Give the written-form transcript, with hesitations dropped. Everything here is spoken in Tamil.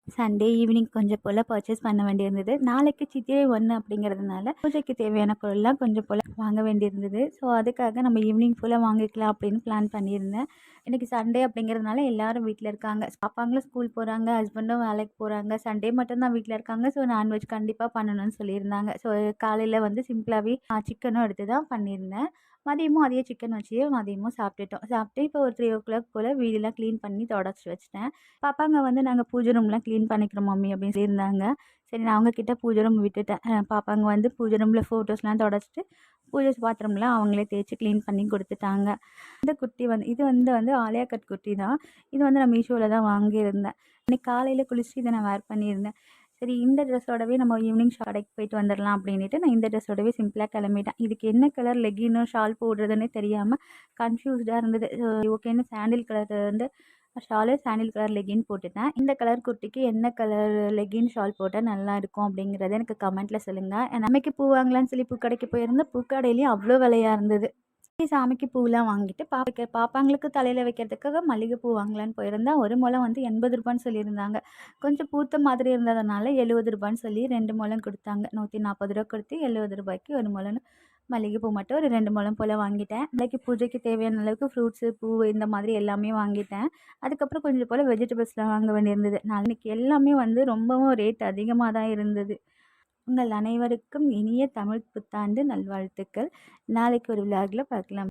சண்டே ஈவினிங் கொஞ்சம் போல் பர்ச்சேஸ் பண்ண வேண்டியிருந்தது. நாளைக்கு சித்திரை 1 அப்படிங்கிறதுனால பூஜைக்கு தேவையான பொருள்லாம் கொஞ்சம் போல் வாங்க வேண்டியிருந்தது. ஸோ அதுக்காக நம்ம ஈவினிங் ஃபுல்லாக வாங்கிக்கலாம் அப்படின்னு பிளான் பண்ணியிருந்தேன். இன்றைக்கி சண்டே அப்படிங்கிறதுனால எல்லோரும் வீட்டில் இருக்காங்க. பாப்பாங்களும் ஸ்கூல் போகிறாங்க, ஹஸ்பண்டும் வேலைக்கு போகிறாங்க. சண்டே மட்டும்தான் வீட்டில் இருக்காங்க. ஸோ நான்வெஜ் கண்டிப்பாக பண்ணணும்னு சொல்லியிருந்தாங்க. ஸோ காலையில் வந்து சிம்பிளாகவே சிக்கனும் எடுத்து தான் பண்ணியிருந்தேன். மதியமும் அதே சிக்கன் வச்சு மதியமும் சாப்பிட்டுட்டோம். சாப்பிட்டு இப்போ ஒரு 3:00 போல் வீடெல்லாம் க்ளீன் பண்ணி தொடச்சி வச்சுட்டேன். பாப்பாங்க வந்து நாங்கள் பூஜை ரூம்லாம் க்ளீன் பண்ணிக்கிறோம் மம்மி அப்படின்னு சொல்லியிருந்தாங்க. சரி நான் அவங்கக்கிட்ட பூஜை ரூம் விட்டுட்டேன். பாப்பாங்க வந்து பூஜை ரூமில் ஃபோட்டோஸ்லாம் தொடச்சிட்டு பூஜை பாத்திரம்லாம் அவங்களே தேய்ச்சி க்ளீன் பண்ணி கொடுத்துட்டாங்க. இந்த குட்டி வந்து இது வந்து ஆலியா கட் குட்டி தான். இது வந்து நான் மீஷோவில் தான் வாங்கியிருந்தேன். இன்னைக்கு காலையில் குளிச்சுட்டு இதை நான் வேர் பண்ணியிருந்தேன். சரி இந்த ட்ரெஸ்ஸோடவே நம்ம ஈவினிங் கடைக்கு போயிட்டு வந்துடலாம் அப்படின்ட்டு நான் இந்த ட்ரெஸ்ஸோடவே சிம்பிளாக கிளம்பிட்டேன். இதுக்கு என்ன கலர் லெகினும் ஷால் போடுறதுன்னே தெரியாமல் கன்ஃபியூஸ்டாக இருந்தது. ஓகேன்னு சாண்டில் கலர் வந்து ஷாலு சாண்டில் கலர் லெகின் போட்டுட்டேன். இந்த கலர் குர்த்திக்கு என்ன கலர் லெகின் ஷால் போட்டால் நல்லாயிருக்கும் அப்படிங்கிறத எனக்கு கமெண்ட்டில் சொல்லுங்கள். நமக்கு பூ வாங்கலான்னு சொல்லி பூக்கடைக்கு போயிருந்தேன். பூக்கடையிலையும் அவ்வளோ விலையாக இருந்தது. சாமிக்கு பூலாம் வாங்கிட்டு பாப்பாங்களுக்கு தலையில் வைக்கிறதுக்காக மல்லிகைப்பூ வாங்கலான்னு போயிருந்தேன். ஒரு முழம் வந்து 80 ரூபான்னு சொல்லியிருந்தாங்க. கொஞ்சம் பூத்த மாதிரி இருந்ததுனால 70 ரூபான்னு சொல்லி 2 முழம் கொடுத்தாங்க. 140 ரூபா கொடுத்து 70 ரூபாய்க்கு ஒரு முழம்னு மல்லிகைப்பூ மட்டும் ஒரு 2 முழம் போல் வாங்கிட்டேன். நாளைக்கு பூஜைக்கு தேவையான அளவுக்கு ஃப்ரூட்ஸு, பூ இந்த மாதிரி எல்லாமே வாங்கிட்டேன். அதுக்கப்புறம் கொஞ்சம் போல் வெஜிடபிள்ஸ்லாம் வாங்க வேண்டியிருந்தது. நாளைக்கு எல்லாமே வந்து ரொம்பவும் ரேட் அதிகமாக தான் இருந்தது. உங்கள் அனைவருக்கும் இனிய தமிழ் புத்தாண்டு நல்வாழ்த்துக்கள். நாளைக்கு ஒரு விலாகில் பார்க்கலாம்.